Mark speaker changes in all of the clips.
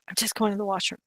Speaker 1: I'm just going to the washroom.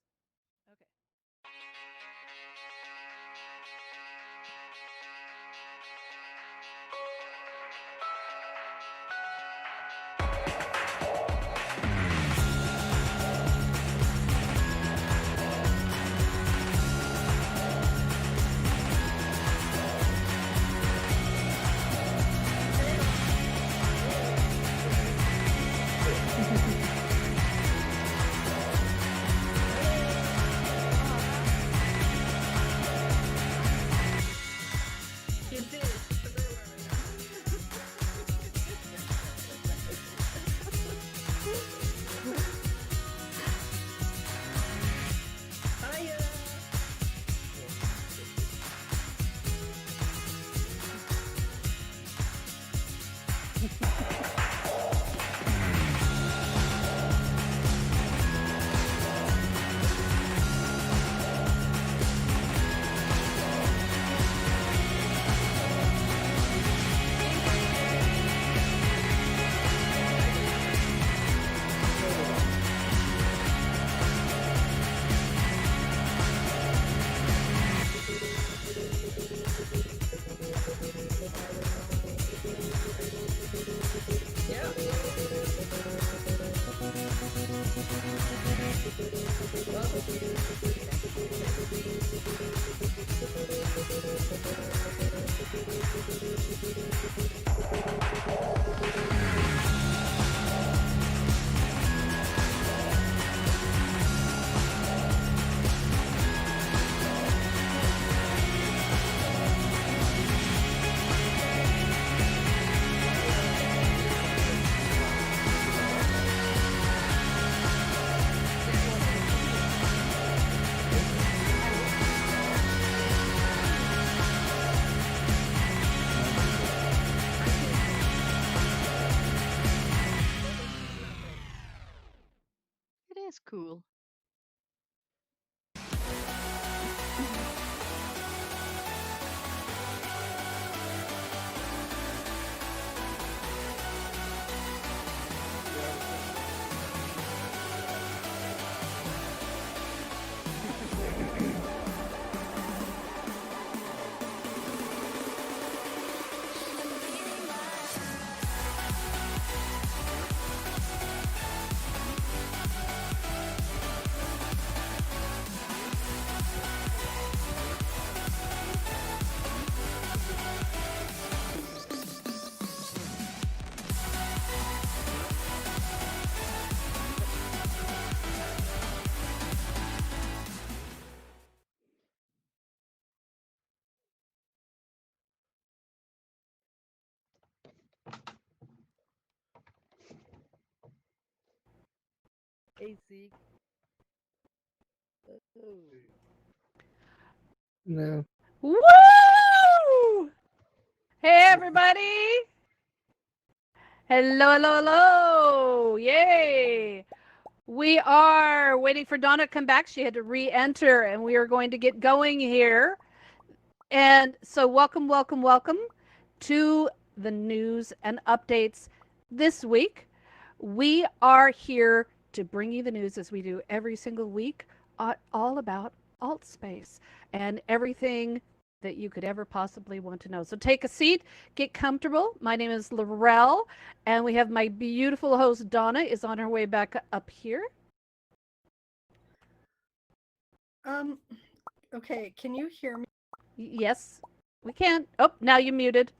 Speaker 2: It is cool.
Speaker 3: AC. Oh.
Speaker 4: No.
Speaker 5: Woo! Hey, everybody! Hello, hello, hello! Yay! We are waiting for Donna to come back. She had to re-enter, and we are going to get going here. And so, welcome, welcome, welcome to the news and updates this week. We are here to bring you the news as we do every single week, all about alt space and everything that you could ever possibly want to know. So take a seat, get comfortable. My name is Laurel, and we have my beautiful host Donna is on her way back up here.
Speaker 6: Okay, can you hear me?
Speaker 5: Yes, we can. Oh, now you muted.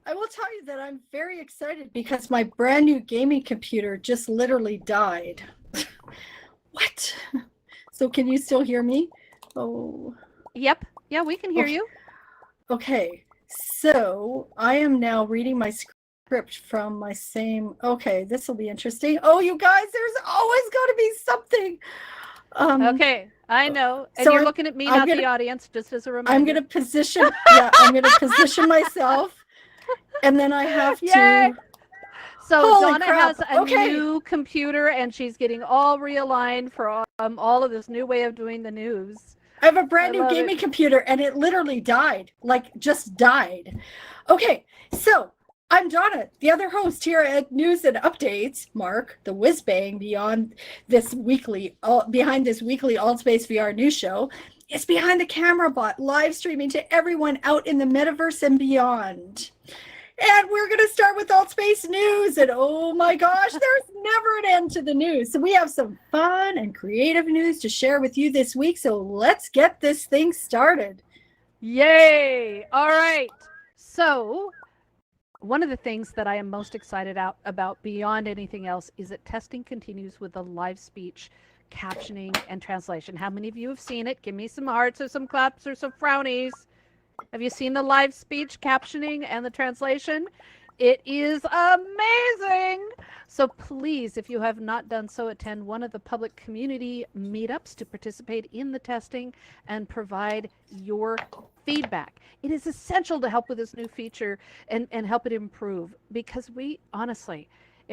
Speaker 6: I will tell you that I'm very excited because my brand new gaming computer just literally died. What? So can you still hear me? Oh.
Speaker 5: Yep. Yeah, we can hear
Speaker 6: Okay.
Speaker 5: you.
Speaker 6: Okay, so I am now reading my script from my same. Okay, this will be interesting. Oh, you guys, there's always going to be something.
Speaker 5: Okay, I know. And
Speaker 6: so
Speaker 5: you're looking at me, not the audience, just as a reminder.
Speaker 6: I'm going to position, I'm going to position myself, and then I have
Speaker 5: Yay!
Speaker 6: to.
Speaker 5: So
Speaker 6: Holy
Speaker 5: Donna
Speaker 6: crap.
Speaker 5: has a
Speaker 6: Okay.
Speaker 5: new computer, and she's getting all realigned for all of this new way of doing the news.
Speaker 6: I have a brand new gaming computer, and it literally died, like just died. Okay, so I'm Donna, the other host here at News and Updates. Mark, the whiz bang behind this weekly AltSpace VR news show, is behind the camera bot, live streaming to everyone out in the metaverse and beyond. And we're going to start with AltSpace News. And oh my gosh, there's never an end to the news. So we have some fun and creative news to share with you this week. So let's get this thing started.
Speaker 5: Yay! All right. So one of the things that I am most excited about beyond anything else is that testing continues with the live speech captioning and translation. How many of you have seen it? Give me some hearts or some claps or some frownies. Have you seen the live speech captioning and the translation? It is amazing. So please, if you have not done so, attend one of the public community meetups to participate in the testing and provide your feedback. It is essential to help with this new feature and help it improve, because we honestly,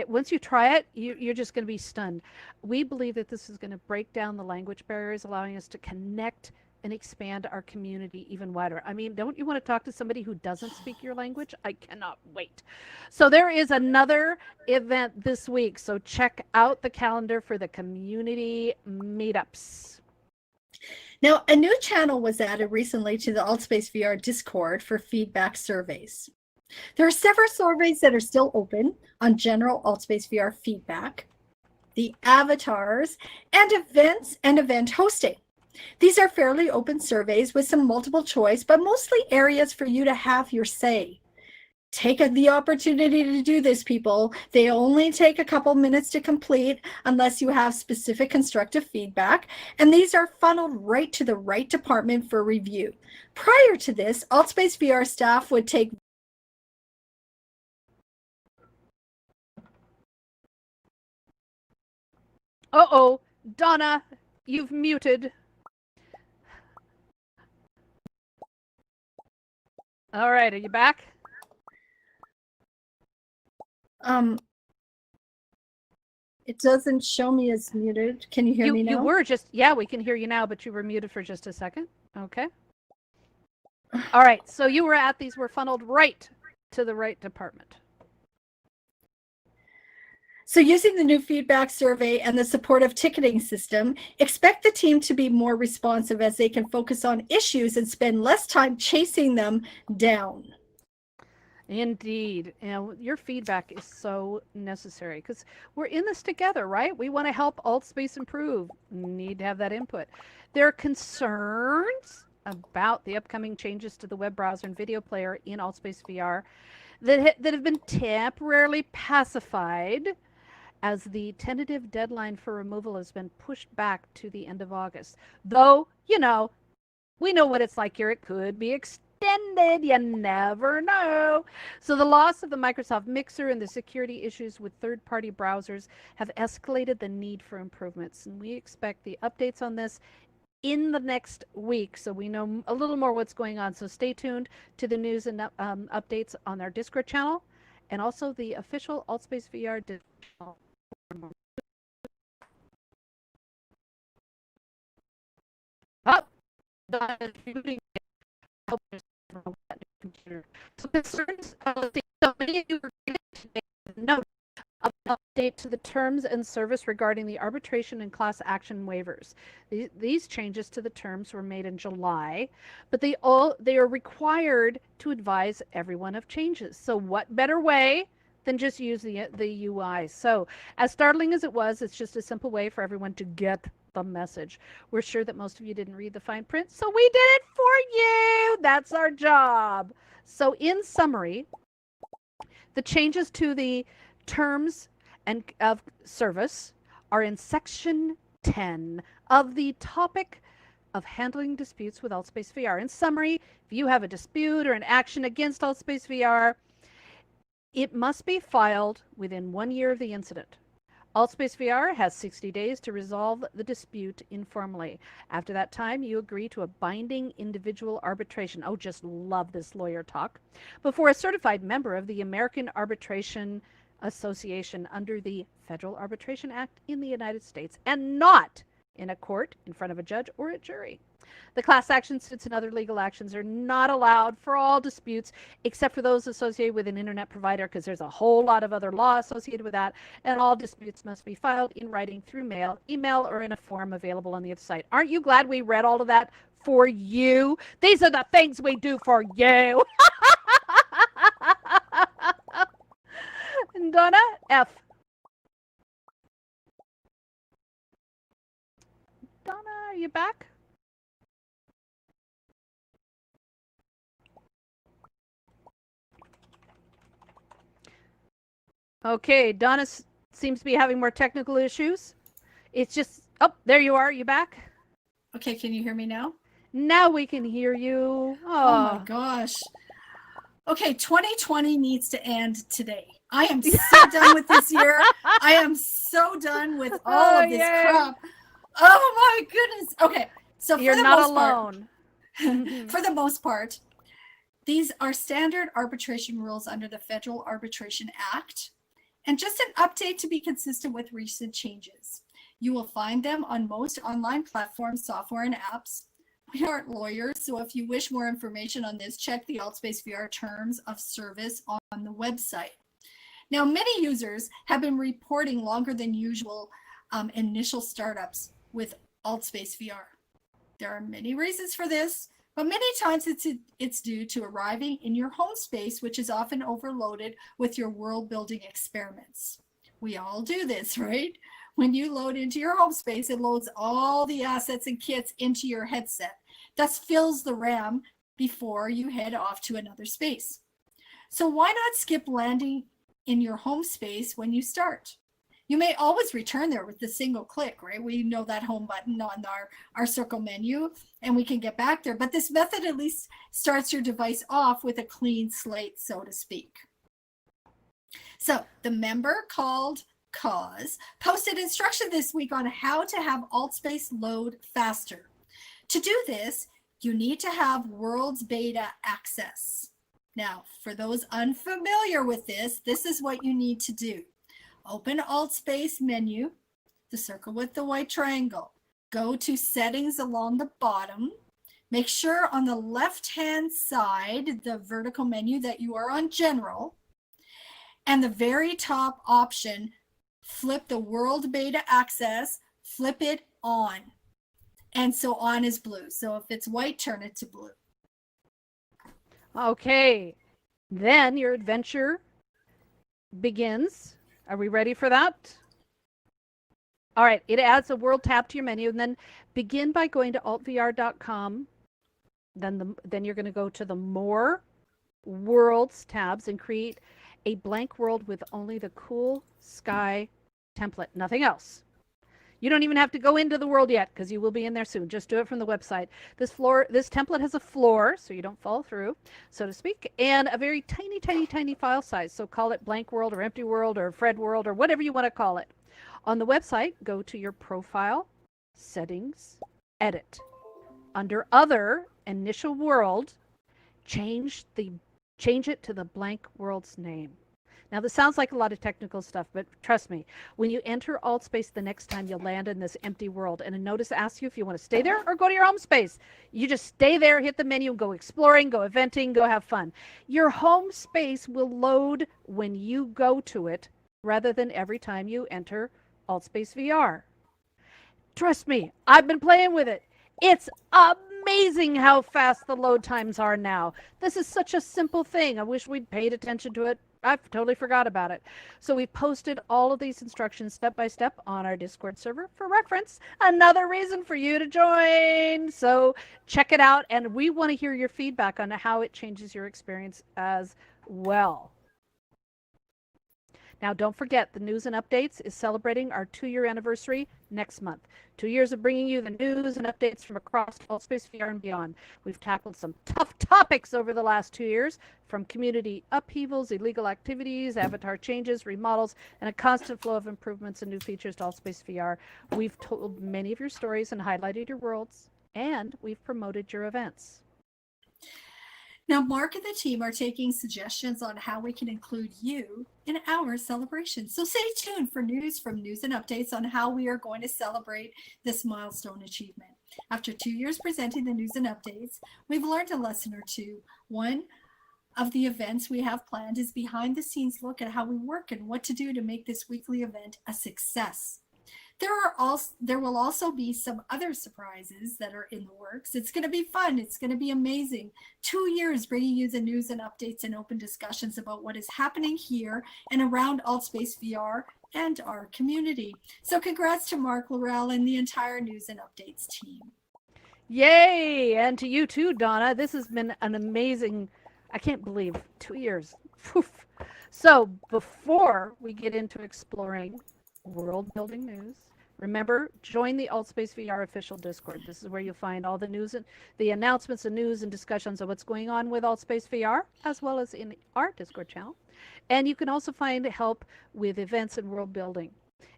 Speaker 5: once you try it, you're just going to be stunned. We believe that this is going to break down the language barriers, allowing us to connect and expand our community even wider. I mean, don't you want to talk to somebody who doesn't speak your language? I cannot wait. So there is another event this week. So check out the calendar for the community meetups.
Speaker 6: Now, a new channel was added recently to the AltSpace VR Discord for feedback surveys. There are several surveys that are still open on general AltSpace VR feedback, the avatars, and events and event hosting. These are fairly open surveys with some multiple choice, but mostly areas for you to have your say. Take the opportunity to do this, people. They only take a couple minutes to complete unless you have specific constructive feedback, and these are funneled right to the right department for review. Prior to this, AltSpace VR staff would take
Speaker 5: Uh-oh, Donna, you've muted. All right, are you back?
Speaker 6: It doesn't show me as muted. Can you hear me now?
Speaker 5: You were just, yeah, we can hear you now, but you were muted for just a second. Okay. All right, so you were at these were funneled right to the right department.
Speaker 6: So using the new feedback survey and the supportive ticketing system, expect the team to be more responsive as they can focus on issues and spend less time chasing them down.
Speaker 5: Indeed. And your feedback is so necessary because we're in this together, right? We want to help AltSpace improve. Need to have that input. There are concerns about the upcoming changes to the web browser and video player in AltSpace VR that have been temporarily pacified as the tentative deadline for removal has been pushed back to the end of August. Though, you know, we know what it's like here. It could be extended. You never know. So the loss of the Microsoft Mixer and the security issues with third-party browsers have escalated the need for improvements. And we expect the updates on this in the next week, so we know a little more what's going on. So stay tuned to the news and updates on our Discord channel, and also the official AltSpace VR channel. Oh, so concerns. So many of you were given today note of an update to the terms and service regarding the arbitration and class action waivers. These changes to the terms were made in July, but they are required to advise everyone of changes. So what better way than just use the UI? So as startling as it was, it's just a simple way for everyone to get the message. We're sure that most of you didn't read the fine print, so we did it for you. That's our job. So in summary, the changes to the terms and of service are in section 10 of the topic of handling disputes with AltSpace VR. In summary, if you have a dispute or an action against AltSpace VR, it must be filed within 1 year of the incident. AltSpace VR has 60 days to resolve the dispute informally. After that time, you agree to a binding individual arbitration. Oh, just love this lawyer talk. Before a certified member of the American Arbitration Association under the Federal Arbitration Act in the United States, and not in a court in front of a judge or a jury. The class action suits and other legal actions are not allowed for all disputes except for those associated with an internet provider, because there's a whole lot of other law associated with that, and all disputes must be filed in writing through mail, email, or in a form available on the site. Aren't you glad we read all of that for you? These are the things we do for you. And Donna, F. Donna, are you back? Okay, Donna seems to be having more technical issues. It's just, oh, there you are. You back?
Speaker 6: Okay, can you hear me now?
Speaker 5: Now we can hear you.
Speaker 6: Oh my
Speaker 5: Oh,
Speaker 6: gosh. Okay, 2020 needs to end today. I am so done with this year. I am so done with all of this
Speaker 5: yay.
Speaker 6: crap. Oh my goodness. Okay, so
Speaker 5: you're
Speaker 6: for the
Speaker 5: not
Speaker 6: most
Speaker 5: alone.
Speaker 6: part, for the most part, these are standard arbitration rules under the Federal Arbitration Act, and just an update to be consistent with recent changes. You will find them on most online platforms, software, and apps. We aren't lawyers, so if you wish more information on this, check the AltSpace VR terms of service on the website. Now, many users have been reporting longer than usual initial startups with AltSpace VR. There are many reasons for this, but many times it's due to arriving in your home space, which is often overloaded with your world building experiments. We all do this, right? When you load into your home space, it loads all the assets and kits into your headset. Thus fills the RAM before you head off to another space. So why not skip landing in your home space when you start? You may always return there with a single click, right? We know that home button on our circle menu, and we can get back there. But this method at least starts your device off with a clean slate, so to speak. So the member called Cause posted instruction this week on how to have AltSpace load faster. To do this, you need to have Worlds Beta access. Now, for those unfamiliar with this is what you need to do. Open AltSpace menu, the circle with the white triangle. Go to settings along the bottom. Make sure on the left-hand side, the vertical menu, that you are on general. And the very top option, flip the World Beta access, flip it on. And so on is blue. So if it's white, turn it to blue.
Speaker 5: Okay, then your adventure begins. Are we ready for that? All right, it adds a world tab to your menu, and then begin by going to altvr.com. Then you're going to go to the More Worlds tabs and create a blank world with only the cool sky template, nothing else. You don't even have to go into the world yet, because you will be in there soon. Just do it from the website. This template has a floor, so you don't fall through, so to speak, and a very tiny, tiny, tiny file size. So call it blank world or empty world or Fred world or whatever you want to call it. On the website, go to your profile, settings, edit. Under other, initial world, change it to the blank world's name. Now, this sounds like a lot of technical stuff, but trust me, when you enter AltSpace the next time, you'll land in this empty world. And a notice asks you if you want to stay there or go to your home space. You just stay there, hit the menu, go exploring, go eventing, go have fun. Your home space will load when you go to it rather than every time you enter AltSpace VR. Trust me, I've been playing with it. It's amazing how fast the load times are now. This is such a simple thing. I wish we'd paid attention to it. I totally forgot about it. So we posted all of these instructions step by step on our Discord server for reference. Another reason for you to join. So check it out. And we want to hear your feedback on how it changes your experience as well. Now, don't forget, the News and Updates is celebrating our 2-year anniversary next month. 2 years of bringing you the news and updates from across AltSpace VR and beyond. We've tackled some tough topics over the last 2 years, from community upheavals, illegal activities, avatar changes, remodels, and a constant flow of improvements and new features to AltSpace VR. We've told many of your stories and highlighted your worlds, and we've promoted your events.
Speaker 6: Now, Mark and the team are taking suggestions on how we can include you in our celebration. So stay tuned for news from News and Updates on how we are going to celebrate this milestone achievement. After 2 years presenting the news and updates, we've learned a lesson or two. One of the events we have planned is behind the scenes look at how we work and what to do to make this weekly event a success. There will also be some other surprises that are in the works. It's going to be fun. It's going to be amazing. 2 years bringing you the news and updates and open discussions about what is happening here and around AltSpace VR and our community. So congrats to Mark Laurel and the entire news and updates team.
Speaker 5: Yay! And to you too, Donna. This has been an amazing, I can't believe, 2 years. Poof. So before we get into exploring world building news, remember, join the AltSpace VR official Discord. This is where you'll find all the news and the announcements and news and discussions of what's going on with AltSpace VR, as well as in our Discord channel. And you can also find help with events and world building.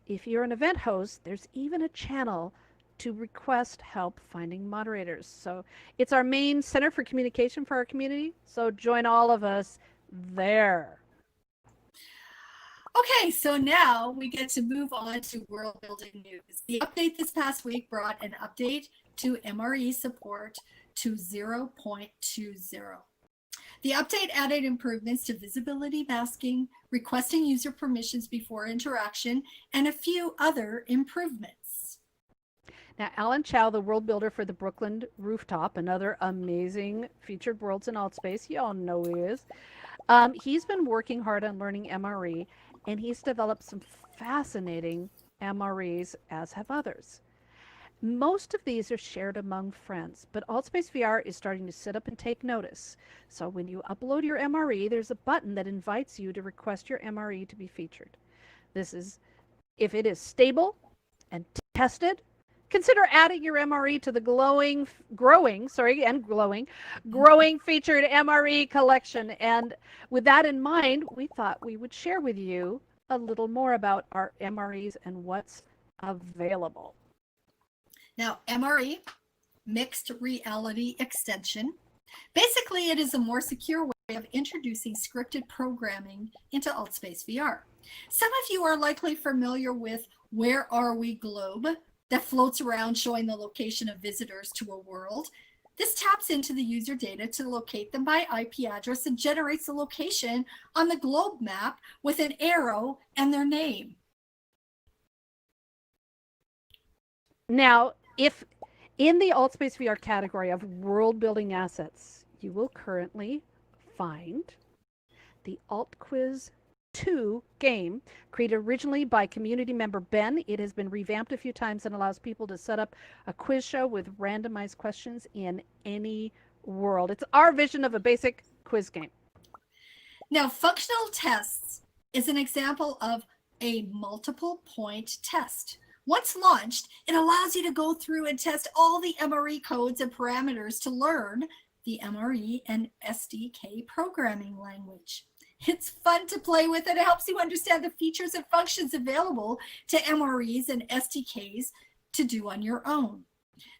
Speaker 5: If you're an event host, there's even a channel to request help finding moderators. So it's our main center for communication for our community. So join all of us there.
Speaker 6: Okay, so now we get to move on to world building news. The update this past week brought an update to MRE support to 0.20. The update added improvements to visibility masking, requesting user permissions before interaction, and a few other improvements.
Speaker 5: Now, Alan Chow, the world builder for the Brooklyn Rooftop, another amazing featured worlds in AltSpace, you all know he is. He's been working hard on learning MRE, and he's developed some fascinating MREs, as have others. Most of these are shared among friends, but AltSpace VR is starting to sit up and take notice. So when you upload your MRE, there's a button that invites you to request your MRE to be featured. This is, if it is stable and tested, consider adding your MRE to the growing featured MRE collection. And with that in mind, we thought we would share with you a little more about our MREs and what's available.
Speaker 6: Now, MRE, Mixed Reality Extension. Basically, it is a more secure way of introducing scripted programming into AltSpace VR. Some of you are likely familiar with Where Are We Globe that floats around showing the location of visitors to a world. This taps into the user data to locate them by IP address and generates the location on the globe map with an arrow and their name.
Speaker 5: Now, if in the AltSpace VR category of world building assets, you will currently find the AltQuiz 2 game, created originally by community member Ben. It has been revamped a few times and allows people to set up a quiz show with randomized questions in any world. It's our vision of a basic quiz game.
Speaker 6: Now, functional tests is an example of a multiple point test. Once launched, it allows you to go through and test all the MRE codes and parameters to learn the MRE and SDK programming language. It's fun to play with, and it helps you understand the features and functions available to MREs and SDKs to do on your own.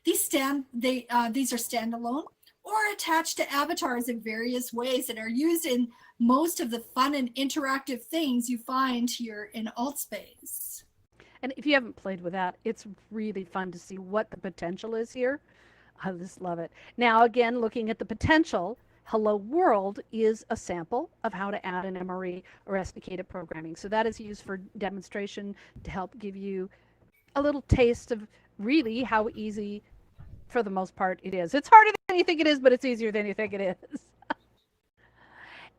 Speaker 6: These are standalone or attached to avatars in various ways and are used in most of the fun and interactive things you find here in AltSpace.
Speaker 5: And if you haven't played with that, it's really fun to see what the potential is here. I just love it. Now, again, looking at the potential, Hello World is a sample of how to add an MRE or SDK to programming. So that is used for demonstration to help give you a little taste of really how easy, for the most part, it is. It's harder than you think it is, but it's easier than you think it is.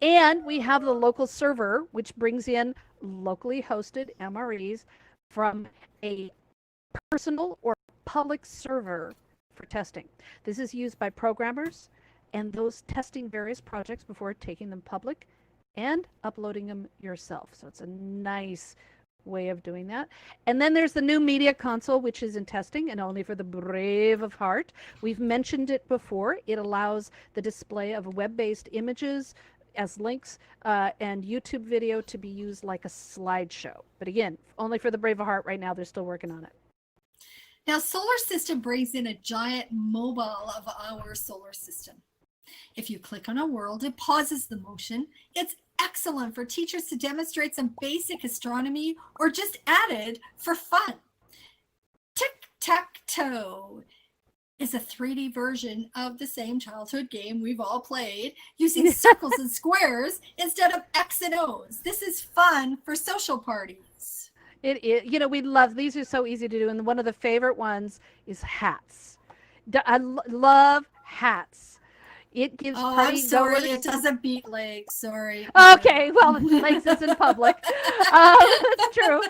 Speaker 5: And we have the local server, which brings in locally hosted MREs from a personal or public server for testing. This is used by programmers and those testing various projects before taking them public and uploading them yourself. So it's a nice way of doing that. And then there's the new media console, which is in testing and only for the brave of heart. We've mentioned it before. It allows the display of web-based images as links and YouTube video to be used like a slideshow. But again, only for the brave of heart right now. They're still working on it.
Speaker 6: Now, Solar System brings in a giant mobile of our solar system. If you click on a world, it pauses the motion. It's excellent for teachers to demonstrate some basic astronomy or just added for fun. Tic-tac-toe. is a 3D version of the same childhood game we've all played, using circles and squares instead of X and O's. This is fun for social parties.
Speaker 5: It is, you know, we love, these are so easy to do. And one of the favorite ones is hats. I love hats. It gives
Speaker 6: Oh, I'm
Speaker 5: party
Speaker 6: sorry,
Speaker 5: goers.
Speaker 6: it doesn't beat legs. Sorry.
Speaker 5: Okay, well, legs is in public. That's true.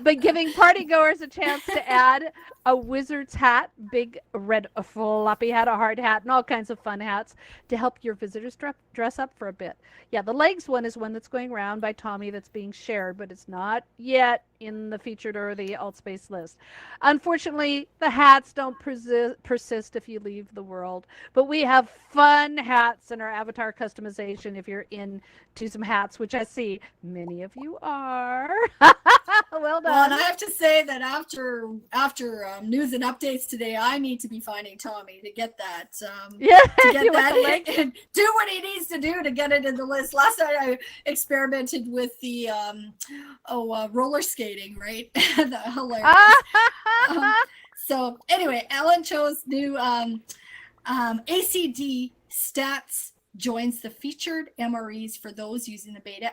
Speaker 5: But giving party goers a chance to add a wizard's hat, big red floppy hat, a hard hat, and all kinds of fun hats to help your visitors dress up for a bit. Yeah, the legs one is one that's going around by Tommy that's being shared, but it's not yet in the featured or the Altspace list. Unfortunately, the hats don't persist if you leave the world, but we have fun hats in our avatar customization if you're into some hats, which I see many of you are. Well done.
Speaker 6: Well, and I have to say that after news and updates today, I need to be finding Tommy to get that.
Speaker 5: Yeah,
Speaker 6: To get
Speaker 5: you want
Speaker 6: that
Speaker 5: the link?
Speaker 6: and do what he needs to do to get it in the list. Last night I experimented with the roller skating, right? Hilarious. So anyway, Ellen chose new ACD Stats joins the featured MREs for those using the beta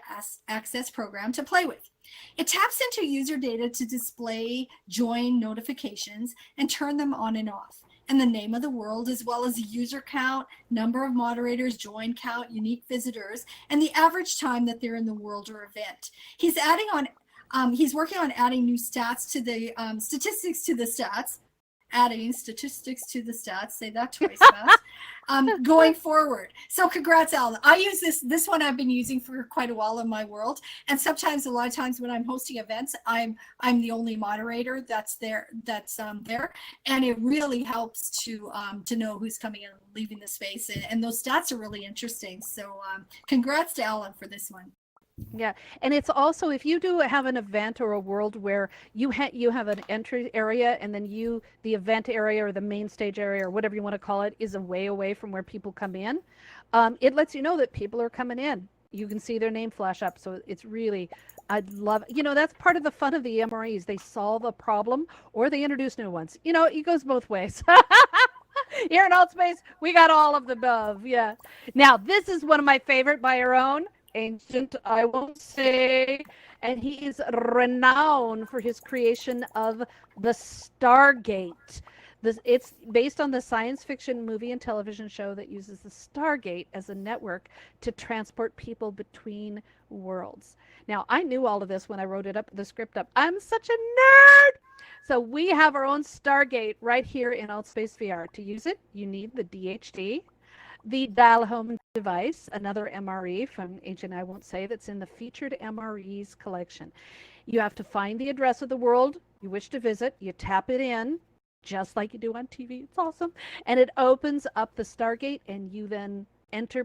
Speaker 6: access program to play with. It taps into user data to display join notifications and turn them on and off, and the name of the world, as well as the user count, number of moderators, join count, unique visitors, and the average time that they're in the world or event. He's working on adding new stats to the statistics to the stats. Adding statistics to the stats, say that twice fast, going forward. So congrats, Alan. I use this one I've been using for quite a while in my world. And sometimes, a lot of times when I'm hosting events, I'm the only moderator that's there. And it really helps to know who's coming in and leaving the space. And those stats are really interesting. So congrats to Alan for this one.
Speaker 5: Yeah, and it's also, if you do have an event or a world where you have an entry area, and then the event area or the main stage area or whatever you want to call it is a way away from where people come in, it lets you know that people are coming in. You can see their name flash up. So it's really, I love, that's part of the fun of the MREs. They solve a problem or they introduce new ones. It goes both ways. Here in Altspace, we got all of the above. Yeah. Now, this is one of my favorite by our own. Ancient, I won't say, and he is renowned for his creation of the Stargate. It's based on the science fiction movie and television show that uses the Stargate as a network to transport people between worlds. Now, I knew all of this when I wrote the script up. I'm such a nerd! So we have our own Stargate right here in Altspace VR. To use it, you need the DHD, the dial home device, another MRE from Ancient I Won't Say that's in the featured MREs collection. You have to find the address of the world you wish to visit. You tap it in, just like you do on TV. It's awesome. And it opens up the Stargate, and you then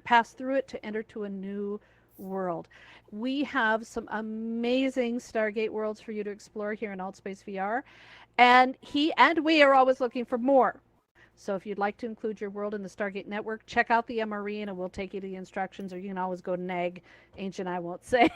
Speaker 5: pass through it to enter to a new world. We have some amazing Stargate worlds for you to explore here in Altspace VR. And we are always looking for more. So if you'd like to include your world in the Stargate network, check out the MRE and it will take you to the instructions, or you can always go to nag Ancient I Won't Say.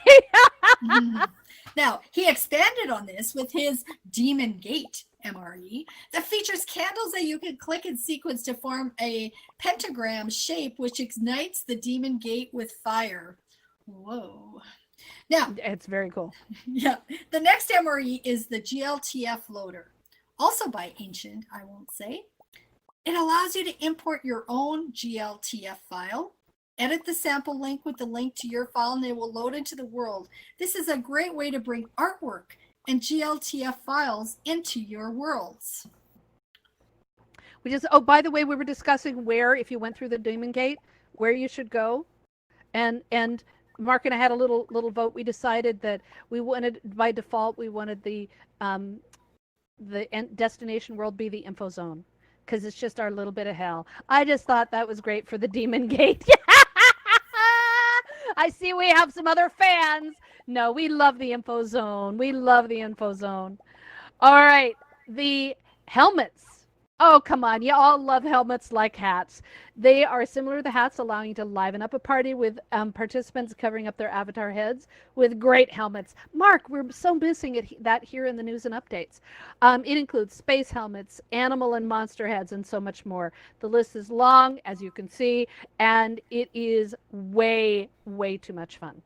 Speaker 6: Now, he expanded on this with his Demon Gate MRE that features candles that you can click in sequence to form a pentagram shape, which ignites the Demon Gate with fire. Whoa. Now,
Speaker 5: It's very cool.
Speaker 6: yeah, the next MRE is the GLTF loader, also by Ancient I Won't Say. It allows you to import your own GLTF file, edit the sample link with the link to your file, and it will load into the world. This is a great way to bring artwork and GLTF files into your worlds.
Speaker 5: By the way, we were discussing where, if you went through the Demon Gate, where you should go. And Mark and I had a little vote. We decided that we wanted, by default, the destination world be the info zone, because it's just our little bit of hell. I just thought that was great for the Demon Gate. I see we have some other fans. No, we love the info zone. We love the info zone. All right, the helmets. Oh, come on. You all love helmets like hats. They are similar to the hats, allowing you to liven up a party with participants covering up their avatar heads with great helmets. Mark, we're so missing that here in the news and updates. It includes space helmets, animal and monster heads, and so much more. The list is long, as you can see, and it is way, way too much fun.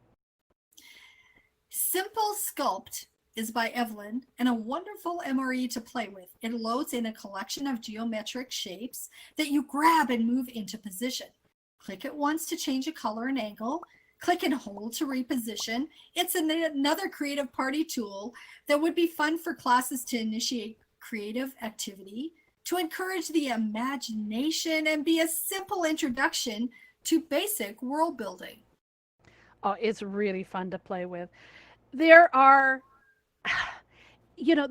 Speaker 6: Simple Sculpt is by Evelyn and a wonderful MRE to play with. It loads in a collection of geometric shapes that you grab and move into position. Click it once to change a color and angle. Click and hold to reposition. It's another creative party tool that would be fun for classes to initiate creative activity, to encourage the imagination, and be a simple introduction to basic world building.
Speaker 5: Oh, it's really fun to play with. There are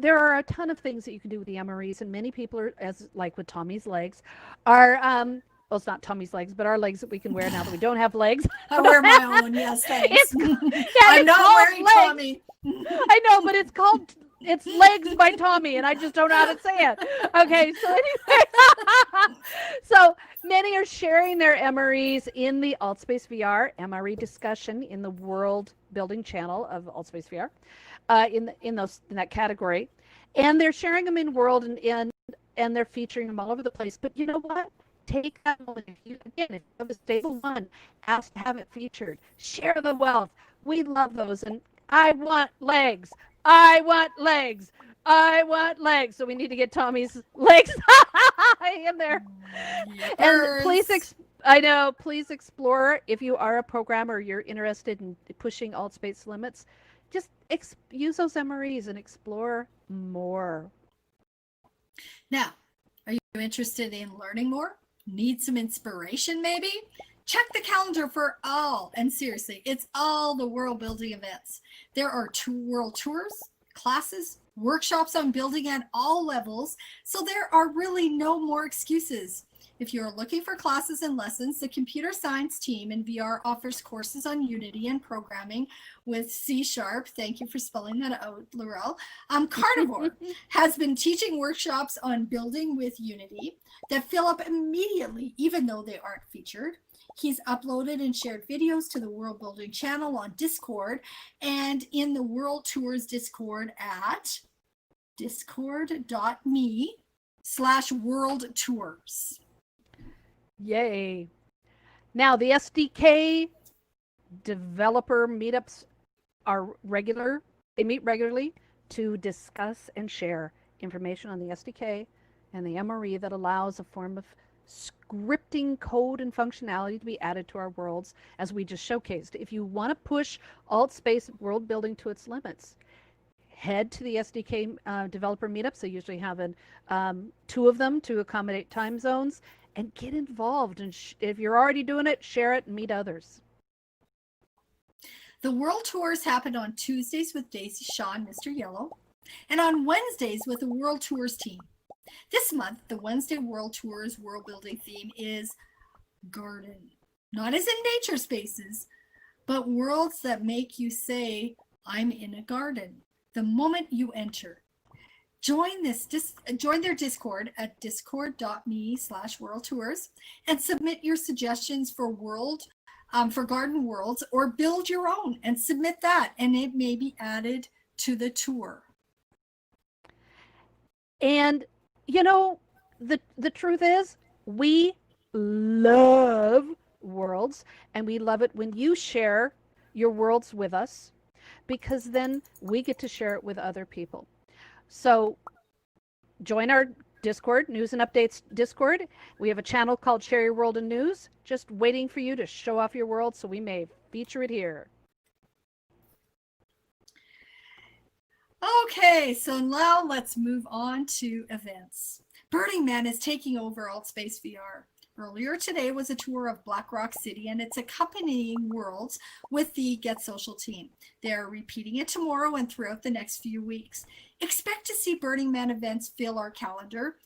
Speaker 5: there are a ton of things that you can do with the MREs, and many people are, as like with Tommy's legs, are well, it's not Tommy's legs, but our legs that we can wear now that we don't have legs.
Speaker 6: I wear my own, yes, thanks. I'm
Speaker 5: it's
Speaker 6: not
Speaker 5: called
Speaker 6: wearing
Speaker 5: legs.
Speaker 6: Tommy.
Speaker 5: I know, but it's legs by Tommy, and I just don't know how to say it. Okay, so anyway, so many are sharing their MREs in the AltSpace VR MRE discussion in the World Building channel of AltSpace VR, in that category, and they're sharing them in World and they're featuring them all over the place. But you know what? Take that moment. If you have a stable one, ask to have it featured. Share the wealth. We love those, and I want legs. I want legs. I want legs. So we need to get Tommy's legs in there.
Speaker 6: Yes.
Speaker 5: And please explore, if you are a programmer, you're interested in pushing AltSpace limits, just use those MREs and explore more.
Speaker 6: Now, are you interested in learning more? Need some inspiration maybe? Check the calendar for and seriously, it's all the world building events. There are 2 world tours, classes, workshops on building at all levels, so there are really no more excuses. If you're looking for classes and lessons, the computer science team in VR offers courses on Unity and programming with C#. Thank you for spelling that out, Laurel. Carnivore has been teaching workshops on building with Unity that fill up immediately, even though they aren't featured. He's uploaded and shared videos to the World Building channel on Discord and in the World Tours Discord at discord.me/world tours.
Speaker 5: Yay. Now, the SDK developer meetups are regular. They meet regularly to discuss and share information on the SDK and the MRE that allows a form of scripting code and functionality to be added to our worlds, as we just showcased. If you want to push AltSpace world building to its limits, head to the SDK developer meetups. They usually have 2 of them to accommodate time zones, and get involved. And if you're already doing it, share it and meet others.
Speaker 6: The World Tours happened on Tuesdays with Daisy Shaw and Mr. Yellow, and on Wednesdays with the World Tours team. This month, the Wednesday World Tours world building theme is garden. Not as in nature spaces, but worlds that make you say, I'm in a garden, the moment you enter. Join their Discord at discord.me/world tours and submit your suggestions for garden worlds, or build your own and submit that, and it may be added to the tour.
Speaker 5: And the truth is, we love worlds, and we love it when you share your worlds with us, because then we get to share it with other people. So join our Discord, News and Updates Discord. We have a channel called Share Your World in News, just waiting for you to show off your world so we may feature it here.
Speaker 6: Okay, so now let's move on to events. Burning Man is taking over AltSpace VR. Earlier today was a tour of Black Rock City and its accompanying worlds with the Get Social team. They're repeating it tomorrow and throughout the next few weeks. Expect to see Burning Man events fill our calendar,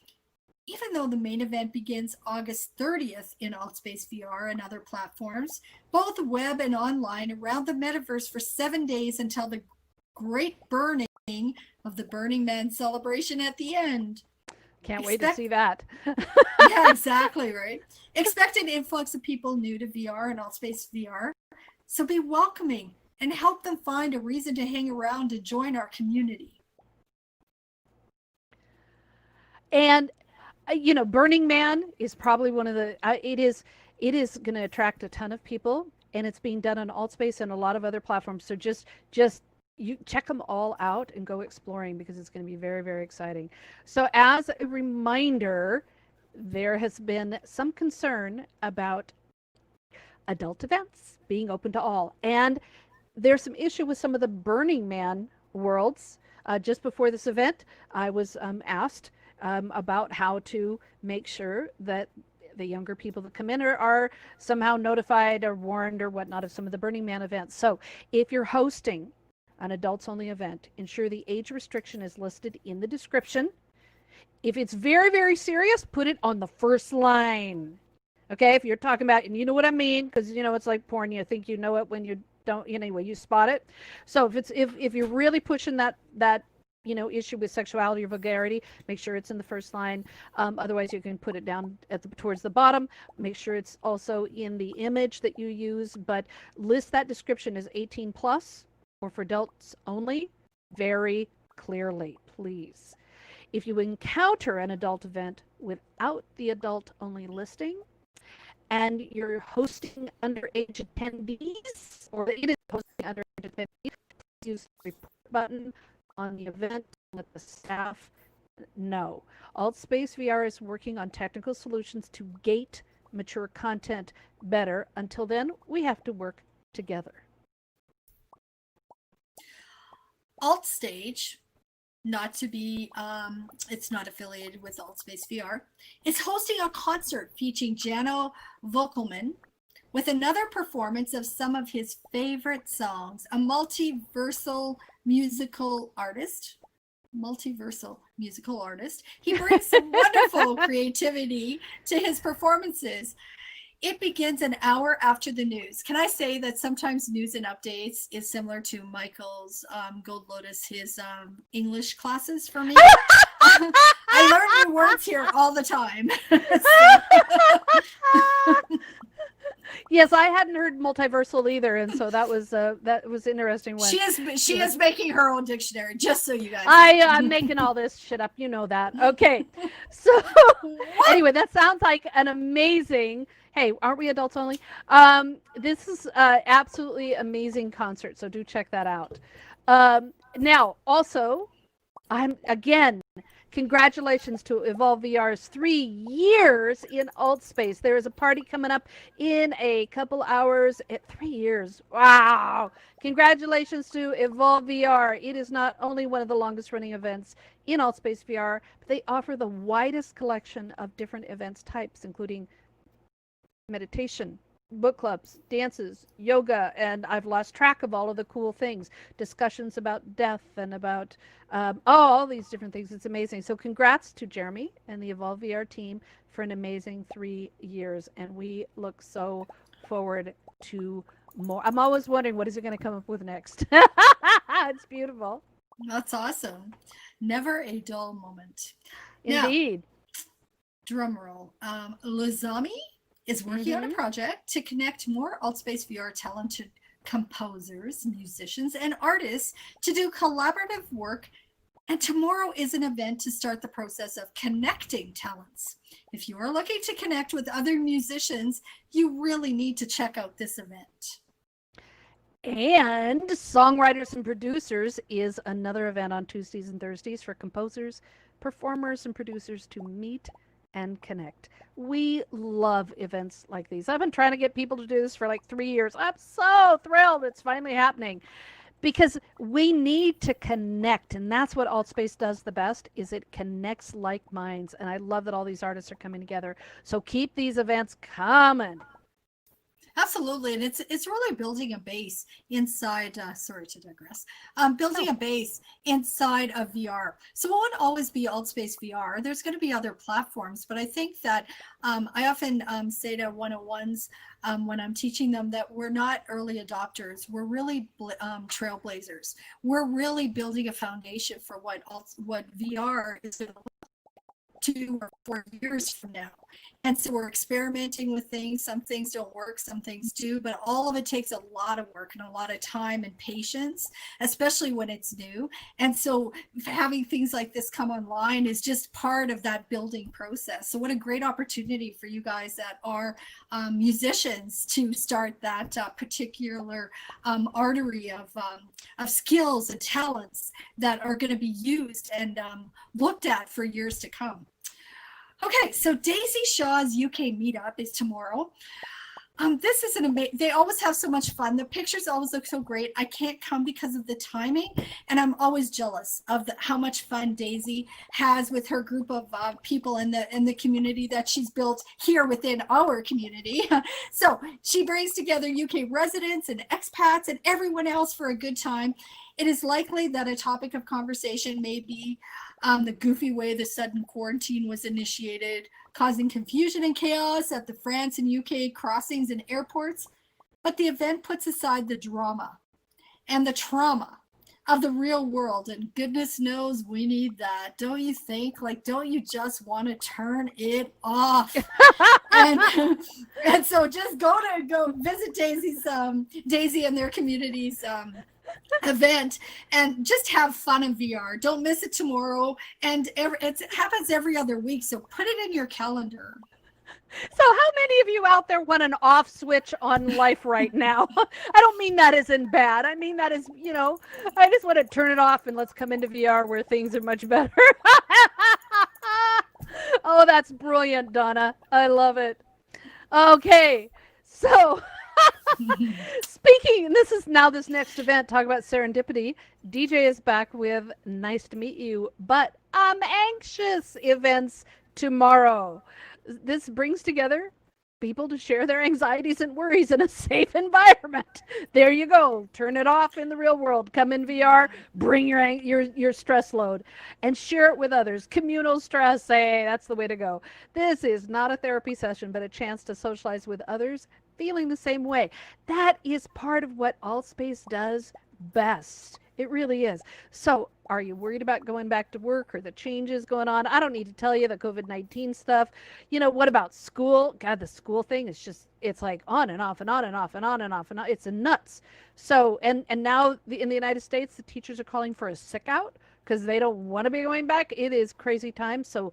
Speaker 6: even though the main event begins August 30th in AltSpace VR and other platforms, both web and online, around the metaverse for 7 days until the great burning of the Burning Man celebration at the end.
Speaker 5: Can't wait to see that.
Speaker 6: Yeah, exactly, right? Expect an influx of people new to VR and AltSpace VR. So be welcoming and help them find a reason to hang around and join our community.
Speaker 5: And Burning Man is probably one of the it is going to attract a ton of people, and it's being done on AltSpace and a lot of other platforms. So just you check them all out and go exploring, because it's going to be very, very exciting. So as a reminder, there has been some concern about adult events being open to all, and there's some issue with some of the Burning Man worlds. Just before this event, I was asked about how to make sure that the younger people that come in are somehow notified or warned or whatnot of some of the Burning Man events. So if you're hosting an adults only event, ensure the age restriction is listed in the description. If it's very, very serious, put it on the first line. Okay, if you're talking about, and you know what I mean, because it's like porn, you think you know it when you don't. Anyway, you spot it. So if you're really pushing that issue with sexuality or vulgarity, make sure it's in the first line. Otherwise, you can put it down towards the bottom. Make sure it's also in the image that you use, but list that description as 18 plus or for adults only very clearly, please. If you encounter an adult event without the adult only listing, and you're hosting underage attendees, or it is hosting underage attendees, please use the report button on the event. Let the staff know. AltSpace VR is working on technical solutions to gate mature content better. Until then, we have to work together.
Speaker 6: AltStage, not to be, it's not affiliated with AltSpace VR, is hosting a concert featuring Jano Vogelman with another performance of some of his favorite songs. A multiversal musical artist. He brings some wonderful creativity to his performances. It begins an hour after the news. Can I say that sometimes news and updates is similar to Michael's Gold Lotus, his English classes for me? I learn new words here all the time.
Speaker 5: Yes, I hadn't heard multiversal either, and so that was interesting. One.
Speaker 6: She is making her own dictionary, just so you guys.
Speaker 5: I'm making all this shit up. You know that. Okay, so anyway, that sounds like an amazing. Hey, aren't we adults only? This is absolutely amazing concert, so do check that out. Now, also, congratulations to Evolve VR's 3 years in AltSpace. There is a party coming up in a couple hours at 3 years. Wow. Congratulations to Evolve VR. It is not only one of the longest running events in AltSpace VR, but they offer the widest collection of different events types, including meditation, book clubs, dances, yoga, and I've lost track of all of the cool things, discussions about death and about all these different things. It's amazing. So congrats to Jeremy and the Evolve VR team for an amazing 3 years, and we look so forward to more. I'm always wondering, what is it going to come up with next? It's beautiful.
Speaker 6: That's awesome. Never a dull moment.
Speaker 5: Indeed.
Speaker 6: Now, drum roll. Lazami is working on a project to connect more AltSpace VR talented composers, musicians, and artists to do collaborative work. And tomorrow is an event to start the process of connecting talents. If you are looking to connect with other musicians, you really need to check out this event.
Speaker 5: And Songwriters and Producers is another event on Tuesdays and Thursdays for composers, performers, and producers to meet and connect. We love events like these. I've been trying to get people to do this for like 3 years. I'm so thrilled it's finally happening, because we need to connect, and that's what AltSpace does the best, is it connects like minds. And I love that all these artists are coming together. So keep these events coming.
Speaker 6: Absolutely, and it's really building a base inside. Sorry to digress. Building a base inside of VR. So it won't always be AltSpace VR. There's going to be other platforms, but I think that I often say to 101s when I'm teaching them that we're not early adopters. We're really trailblazers. We're really building a foundation for what VR is going to look 2 or 4 years from now. And so we're experimenting with things. Some things don't work, some things do, but all of it takes a lot of work and a lot of time and patience, especially when it's new. And so having things like this come online is just part of that building process. So what a great opportunity for you guys that are musicians to start that particular artery of skills and talents that are going to be used and looked at for years to come. Okay, so Daisy Shaw's UK meetup is tomorrow. This is an amazing, they always have so much fun. The pictures always look so great. I can't come because of the timing, and I'm always jealous of how much fun Daisy has with her group of people in the community that she's built here within our community. So she brings together UK residents and expats and everyone else for a good time. It is likely that a topic of conversation may be the goofy way the sudden quarantine was initiated, causing confusion and chaos at the France and UK crossings and airports. But the event puts aside the drama and the trauma of the real world. And goodness knows we need that. Don't you think? Like, don't you just want to turn it off? and so just go visit Daisy and their community's event and just have fun in VR. Don't miss it tomorrow. And it happens every other week. So put it in your calendar.
Speaker 5: So how many of you out there want an off switch on life right now? I don't mean that as in bad. I mean that as, I just want to turn it off and let's come into VR where things are much better. Oh, that's brilliant, Donna. I love it. Okay, so speaking, this next event, talk about serendipity. DJ is back with Nice to Meet You, but I'm anxious events tomorrow. This brings together people to share their anxieties and worries in a safe environment. There you go. Turn it off in the real world. Come in VR. Bring your stress load and share it with others. Communal stress. Hey, that's the way to go. This is not a therapy session, but a chance to socialize with others feeling the same way. That is part of what Altspace does best. It really is. So are you worried about going back to work or the changes going on? I don't need to tell you the COVID-19 stuff. What about school? God, the school thing is just, it's like on and off and on and off and on and off and on. It's nuts. So, and now in the United States, the teachers are calling for a sick out because they don't want to be going back. It is crazy time. So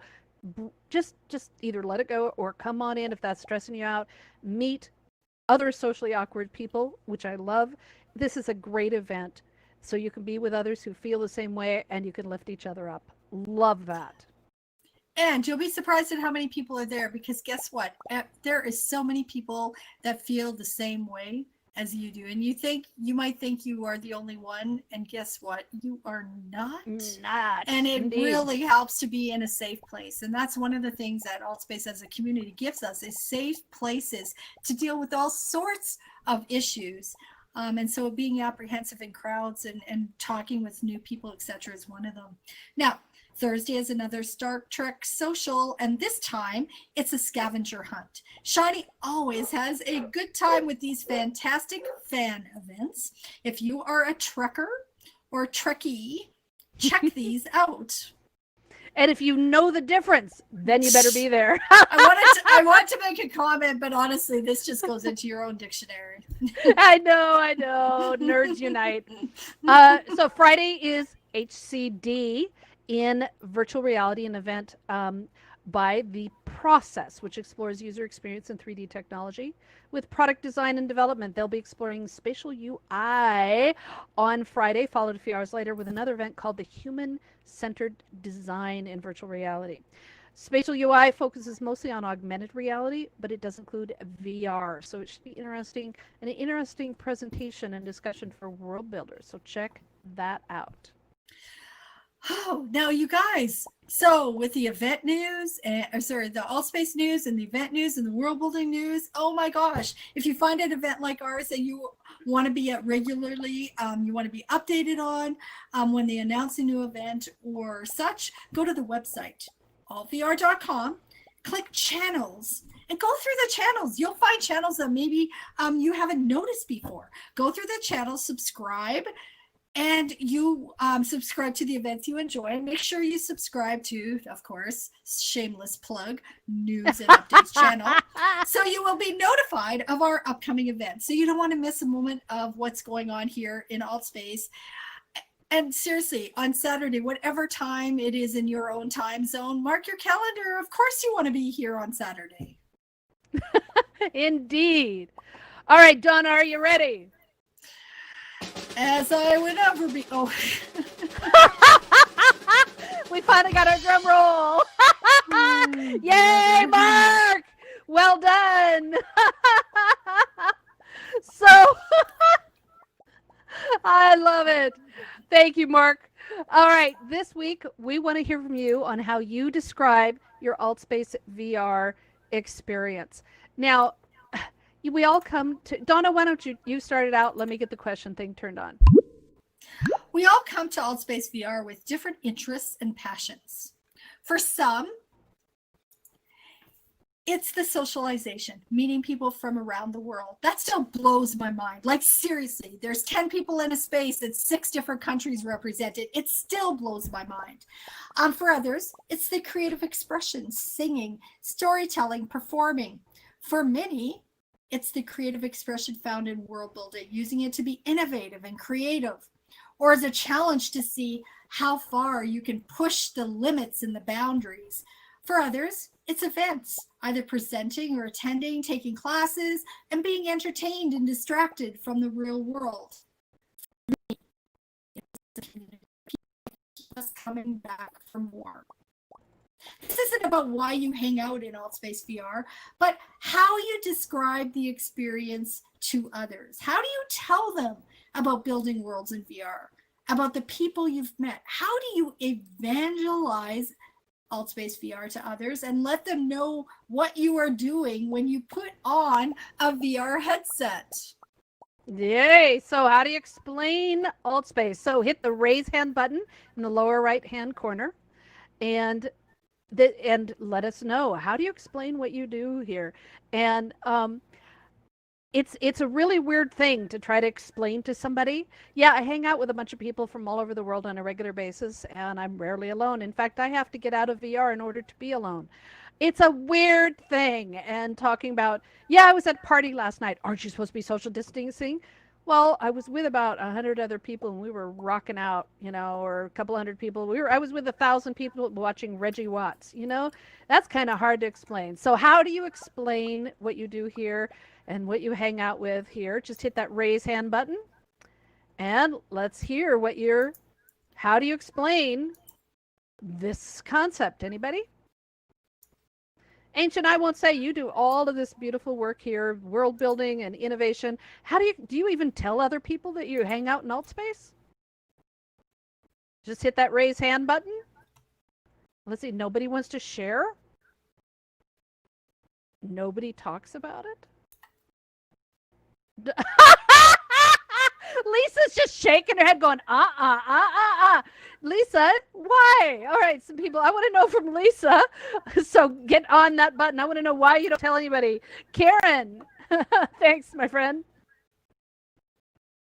Speaker 5: just either let it go or come on in if that's stressing you out. Meet other socially awkward people, which I love. This is a great event. So you can be with others who feel the same way and you can lift each other up. Love that.
Speaker 6: And you'll be surprised at how many people are there because guess what? There is so many people that feel the same way as you do. And you might think you are the only one. And guess what? You are not. And it
Speaker 5: indeed.
Speaker 6: Really helps to be in a safe place. And that's one of the things that Altspace as a community gives us is safe places to deal with all sorts of issues. And so being apprehensive in crowds and talking with new people, etc., is one of them. Now, Thursday is another Star Trek social, and this time it's a scavenger hunt. Shiny always has a good time with these fantastic fan events. If you are a Trekker or Trekkie, check these out.
Speaker 5: And if you know the difference, then you better be there.
Speaker 6: I want to make a comment, but honestly, this just goes into your own dictionary.
Speaker 5: I know. Nerds unite. So Friday is HCD in virtual reality, an event by The Process, which explores user experience in 3D technology. With product design and development, they'll be exploring spatial UI on Friday, followed a few hours later with another event called the Human-Centered Design in Virtual Reality. Spatial UI focuses mostly on augmented reality, but it does include VR. So it should be interesting, an interesting presentation and discussion for world builders. So check that out.
Speaker 6: Oh, now you guys, so with the event news, the Altspace news and the event news and the world building news, oh my gosh, if you find an event like ours that you want to be at regularly, you want to be updated on when they announce a new event or such, go to the website, altvr.com, click channels, and go through the channels. You'll find channels that maybe you haven't noticed before. Go through the channels, subscribe, and you subscribe to the events you enjoy, and make sure you subscribe to, of course, shameless plug, News and Updates channel, so you will be notified of our upcoming events. So you don't want to miss a moment of what's going on here in Altspace. And seriously, on Saturday, whatever time it is in your own time zone, mark your calendar. Of course you want to be here on Saturday.
Speaker 5: Indeed. All right, Donna, are you ready?
Speaker 6: As I would ever be. Oh.
Speaker 5: We finally got our drum roll. Yay, Mark! Well done. So, I love it. Thank you, Mark. All right, this week we want to hear from you on how you describe your Altspace VR experience. Now, we all come to, Donna, why don't you start it out? Let me get the question thing turned on.
Speaker 6: We all come to Altspace VR with different interests and passions. For some, it's the socialization, meeting people from around the world. That still blows my mind. Like, seriously, there's 10 people in a space and 6 different countries represented. It still blows my mind. For others, it's the creative expression, singing, storytelling, performing. For many, it's the creative expression found in world building, using it to be innovative and creative, or as a challenge to see how far you can push the limits and the boundaries. For others, it's events, either presenting or attending, taking classes, and being entertained and distracted from the real world. For me, it's just coming back for more. This isn't about why you hang out in Altspace VR, but how you describe the experience to others. How do you tell them about building worlds in VR, about the people you've met? How do you evangelize Altspace VR to others and let them know what you are doing when you put on a VR headset?
Speaker 5: Yay! So how do you explain Altspace? So hit the raise hand button in the lower right hand corner and let us know, how do you explain what you do here? And it's a really weird thing to try to explain to somebody. Yeah, I hang out with a bunch of people from all over the world on a regular basis, and I'm rarely alone. In fact, I have to get out of VR in order to be alone. It's a weird thing. And talking about, yeah, I was at a party last night. Aren't you supposed to be social distancing? Well, I was with about 100 other people, and we were rocking out, or a couple hundred people. I was with 1,000 people watching Reggie Watts. That's kind of hard to explain. So how do you explain what you do here and what you hang out with here? Just hit that raise hand button, and let's hear how do you explain this concept? Anybody? Ancient, I won't say, you do all of this beautiful work here, world building and innovation. How do you even tell other people that you hang out in Altspace? Just hit that raise hand button. Let's see, nobody wants to share? Nobody talks about it? Lisa's just shaking her head going, Lisa, why? All right, some people, I want to know from Lisa. So get on that button. I want to know why you don't tell anybody. Karen, thanks, my friend.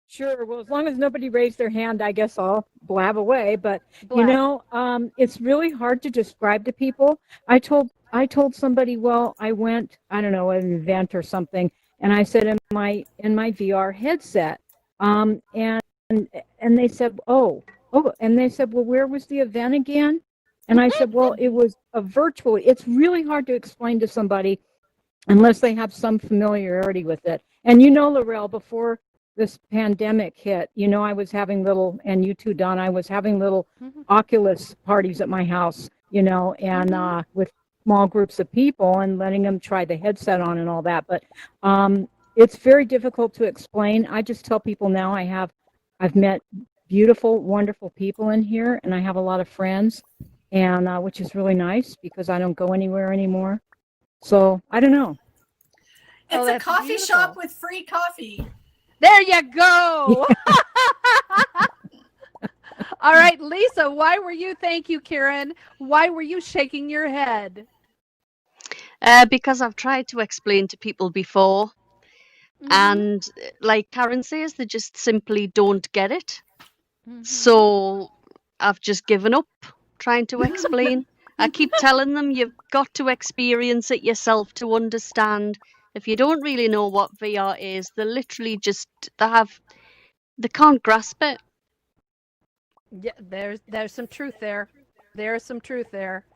Speaker 1: Sure. Well, as long as nobody raised their hand, I guess I'll blab away. But, it's really hard to describe to people. I told somebody, well, I went, I don't know, an event or something, and I said in my VR headset, and they said, and they said, well, where was the event again? And I said, well, it was a virtual. It's really hard to explain to somebody unless they have some familiarity with it. And Laurel, before this pandemic hit, I was having and you too, Don, I was having little Oculus parties at my house, and with small groups of people and letting them try the headset on and all that. But it's very difficult to explain. I just tell people now I've met beautiful, wonderful people in here, and I have a lot of friends, and which is really nice because I don't go anywhere anymore. So I don't know.
Speaker 6: It's a coffee shop with free coffee.
Speaker 5: There you go. All right, Lisa, thank you, Karen. Why were you shaking your head?
Speaker 2: Because I've tried to explain to people before, and like Karen says, they just simply don't get it.
Speaker 5: Mhm.
Speaker 2: So I've just given up trying to explain. I keep telling them you've got to experience it yourself to understand. If you don't really know what VR is, they literally just they can't grasp it.
Speaker 5: Yeah, there's some truth there. There's some truth there.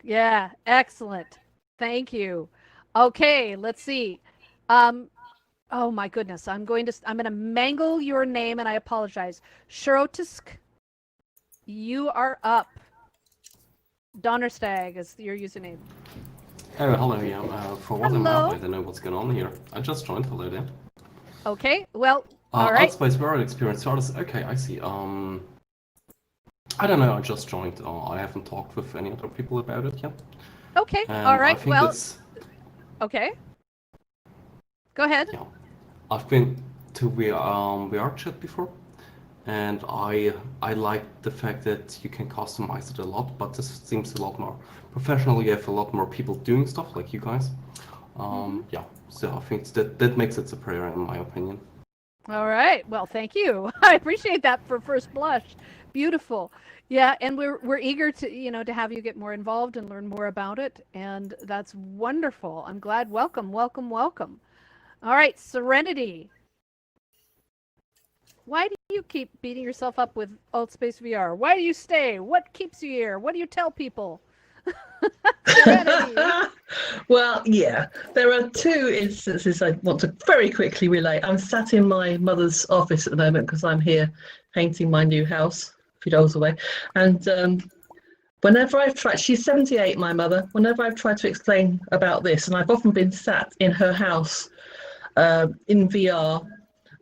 Speaker 5: Yeah, excellent. Thank you. Okay, let's see. Oh my goodness, I'm going to mangle your name, and I apologize. Shirotisk, you are up. Donnerstag is your username.
Speaker 4: Oh, hello, yeah. For what I'm
Speaker 5: Hello.
Speaker 4: up, I don't know what's going on here. I just joined, hello there.
Speaker 5: Okay, well, all right.
Speaker 4: Outspace World Experience Artist. Okay, I see. I don't know, I just joined. I haven't talked with any other people about it yet.
Speaker 5: Okay,
Speaker 4: And
Speaker 5: all right.
Speaker 4: I think
Speaker 5: Well,
Speaker 4: it's,
Speaker 5: okay. Go ahead.
Speaker 4: yeah. I've been to VR chat before, and I like the fact that you can customize it a lot, but this seems a lot more professional. You have a lot more people doing stuff like you guys. Yeah, so I think that makes it superior in my opinion.
Speaker 5: All right. Well, thank you. I appreciate that for first blush. Beautiful. Yeah, and we're eager to to have you get more involved and learn more about it, and that's wonderful. I'm glad. Welcome, welcome, welcome. All right, Serenity. Why do you keep beating yourself up with Altspace VR? Why do you stay? What keeps you here? What do you tell people? Serenity.
Speaker 3: Well, yeah, there are two instances I want to very quickly relate. I'm sat in my mother's office at the moment because I'm here painting my new house a few doors away. And whenever I've tried, she's 78, my mother, whenever I've tried to explain about this, and I've often been sat in her house in VR,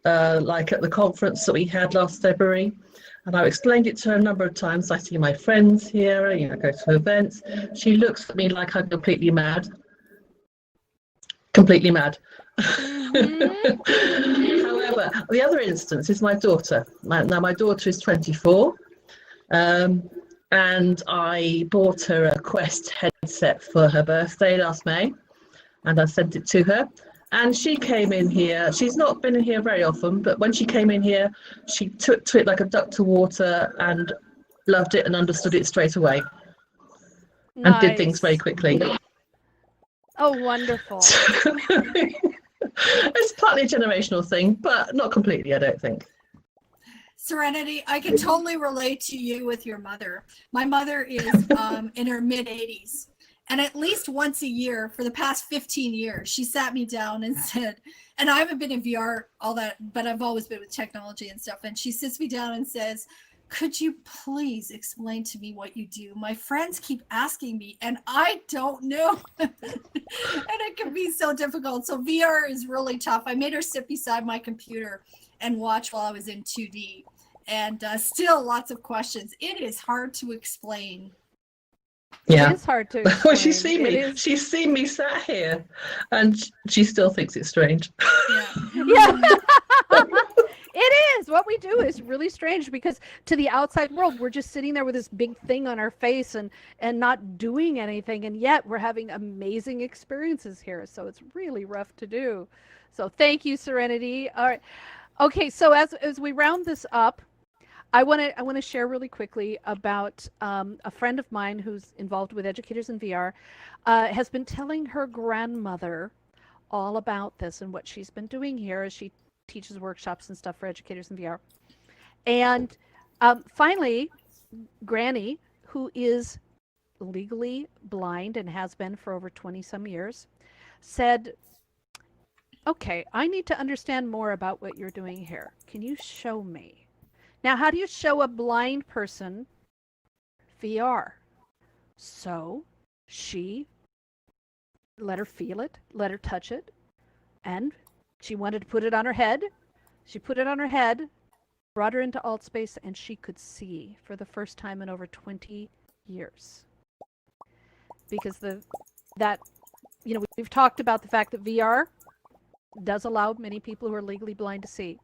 Speaker 3: like at the conference that we had last February. And I've explained it to her a number of times. I see my friends here, go to events. She looks at me like I'm completely mad. Completely mad. However, the other instance is my daughter. Now, my daughter is 24, and I bought her a Quest headset for her birthday last May, and I sent it to her. And she came in here. She's not been in here very often, but when she came in here, she took to it like a duck to water and loved it and understood it straight away and did things very quickly.
Speaker 5: Oh, wonderful.
Speaker 3: It's partly a generational thing, but not completely, I don't think.
Speaker 6: Serenity, I can totally relate to you with your mother. My mother is in her mid-80s. And at least once a year for the past 15 years, she sat me down and said, and I haven't been in VR all that, but I've always been with technology and stuff. And she sits me down and says, could you please explain to me what you do? My friends keep asking me and I don't know. And it can be so difficult. So VR is really tough. I made her sit beside my computer and watch while I was in 2D. And still lots of questions. It is hard to explain.
Speaker 3: Yeah,
Speaker 5: It is hard to
Speaker 3: well, she's
Speaker 5: explain.
Speaker 3: seen me.
Speaker 5: It is-
Speaker 3: She's seen me sat here, and she still thinks it's strange.
Speaker 5: Yeah. It is. What we do is really strange because to the outside world, we're just sitting there with this big thing on our face and not doing anything. And yet we're having amazing experiences here. So it's really rough to do. So thank you, Serenity. All right. Okay. So as we round this up, I want to share really quickly about a friend of mine who's involved with Educators in VR has been telling her grandmother all about this and what she's been doing here as she teaches workshops and stuff for Educators in VR. And finally, Granny, who is legally blind and has been for over 20 some years, said, okay, I need to understand more about what you're doing here. Can you show me? Now, how do you show a blind person VR? So she let her feel it, let her touch it, and she wanted to put it on her head. She put it on her head, brought her into Altspace, and she could see for the first time in over 20 years. Because we've talked about the fact that VR does allow many people who are legally blind to see.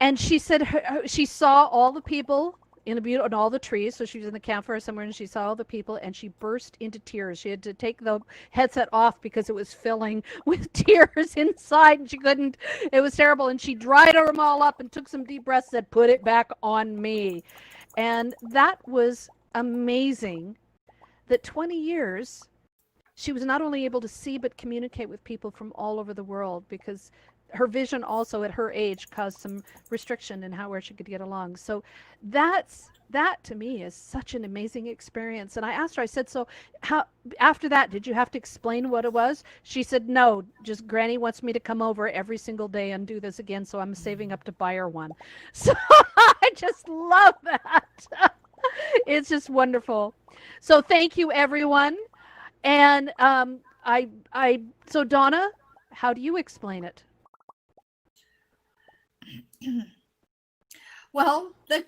Speaker 5: And she said she saw all the people in all the trees. So she was in the campfire somewhere, and she saw all the people, and she burst into tears. She had to take the headset off because it was filling with tears inside, and she couldn't. It was terrible, and she dried them all up and took some deep breaths, said, "Put it back on me," and that was amazing. That 20 years, she was not only able to see but communicate with people from all over the world, because her vision also at her age caused some restriction in where she could get along. So that to me is such an amazing experience. And I asked her, I said, so how, after that, did you have to explain what it was? She said, no, just Granny wants me to come over every single day and do this again. So I'm saving up to buy her one. So I just love that. It's just wonderful. So thank you, everyone. And so Donna, how do you explain it?
Speaker 6: Well, I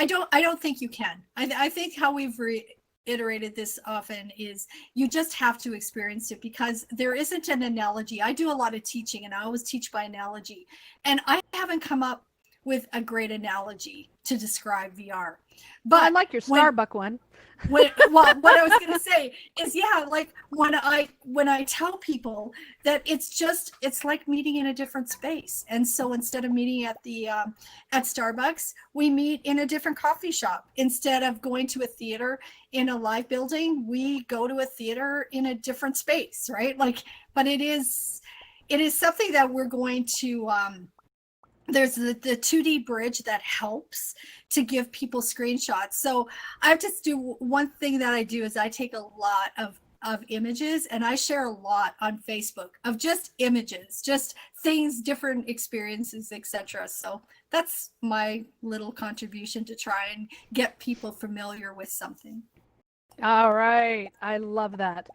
Speaker 6: don't think you can. I think how we've reiterated this often is you just have to experience it, because there isn't an analogy. I do a lot of teaching, and I always teach by analogy, and I haven't come up with a great analogy to describe VR. But
Speaker 5: I like your Starbucks one.
Speaker 6: What I was going to say is, yeah, like when I tell people that it's like meeting in a different space. And so instead of meeting at Starbucks, we meet in a different coffee shop. Instead of going to a theater in a live building, we go to a theater in a different space, right? Like, but it is something that we're going to, there's the 2D bridge that helps to give people screenshots. So I just do one thing that I do is I take a lot of images, and I share a lot on Facebook of just images, just things, different experiences, etc. So that's my little contribution to try and get people familiar with something.
Speaker 5: All right. I love that.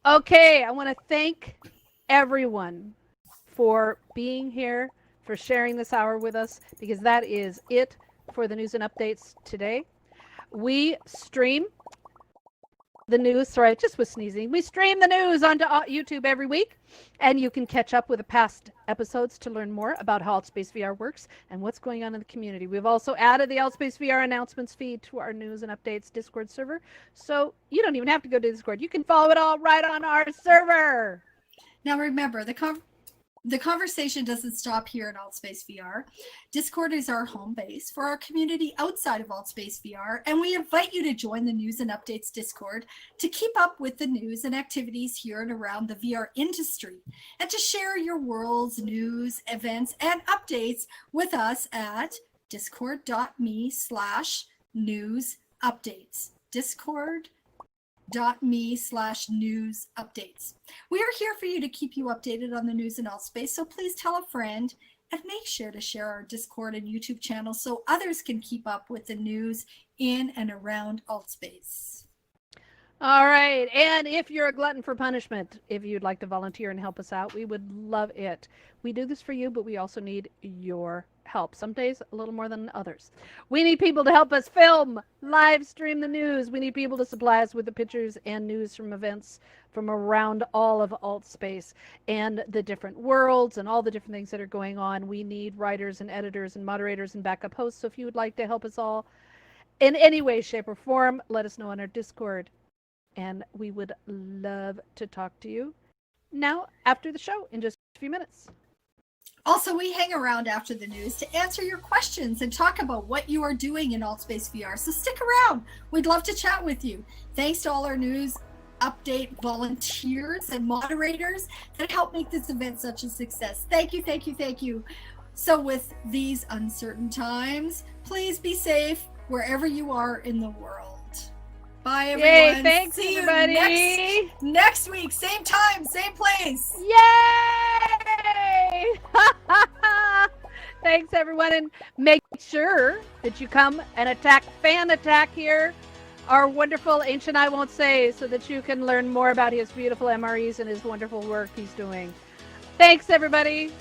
Speaker 5: Okay. I want to thank everyone for being here, for sharing this hour with us, because that is it for the news and updates today. We stream the news. Sorry, I just was sneezing. We stream the news onto YouTube every week, and you can catch up with the past episodes to learn more about how Altspace VR works and what's going on in the community. We've also added the Altspace VR announcements feed to our news and updates Discord server, so you don't even have to go to Discord. You can follow it all right on our server.
Speaker 6: Now remember, the conversation doesn't stop here in Altspace VR. Discord is our home base for our community outside of Altspace VR, and we invite you to join the News and Updates Discord to keep up with the news and activities here and around the VR industry, and to share your world's news, events, and updates with us at discord.me/newsupdates. discord.me/news updates. We are here for you to keep you updated on the news in Altspace, so please tell a friend and make sure to share our Discord and YouTube channel so others can keep up with the news in and around Altspace.
Speaker 5: All right. And if you're a glutton for punishment, if you'd like to volunteer and help us out, we would love it. We do this for you, but we also need your help. Some days a little more than others. We need people to help us film, live stream the news. We need people to supply us with the pictures and news from events from around all of Altspace and the different worlds and all the different things that are going on. We need writers and editors and moderators and backup hosts. So if you would like to help us all in any way, shape, or form, let us know on our Discord. And we would love to talk to you now after the show in just a few minutes.
Speaker 6: Also, we hang around after the news to answer your questions and talk about what you are doing in Altspace VR. So stick around. We'd love to chat with you. Thanks to all our news update volunteers and moderators that help make this event such a success. Thank you, thank you, thank you. So with these uncertain times, please be safe wherever you are in the world. Bye, everyone.
Speaker 5: Yay, thanks,
Speaker 6: See
Speaker 5: everybody.
Speaker 6: you next week, same time, same place.
Speaker 5: Yay! Thanks, everyone. And make sure that you come and fan attack here our wonderful Ancient I Won't Say, so that you can learn more about his beautiful MREs and his wonderful work he's doing. Thanks, everybody.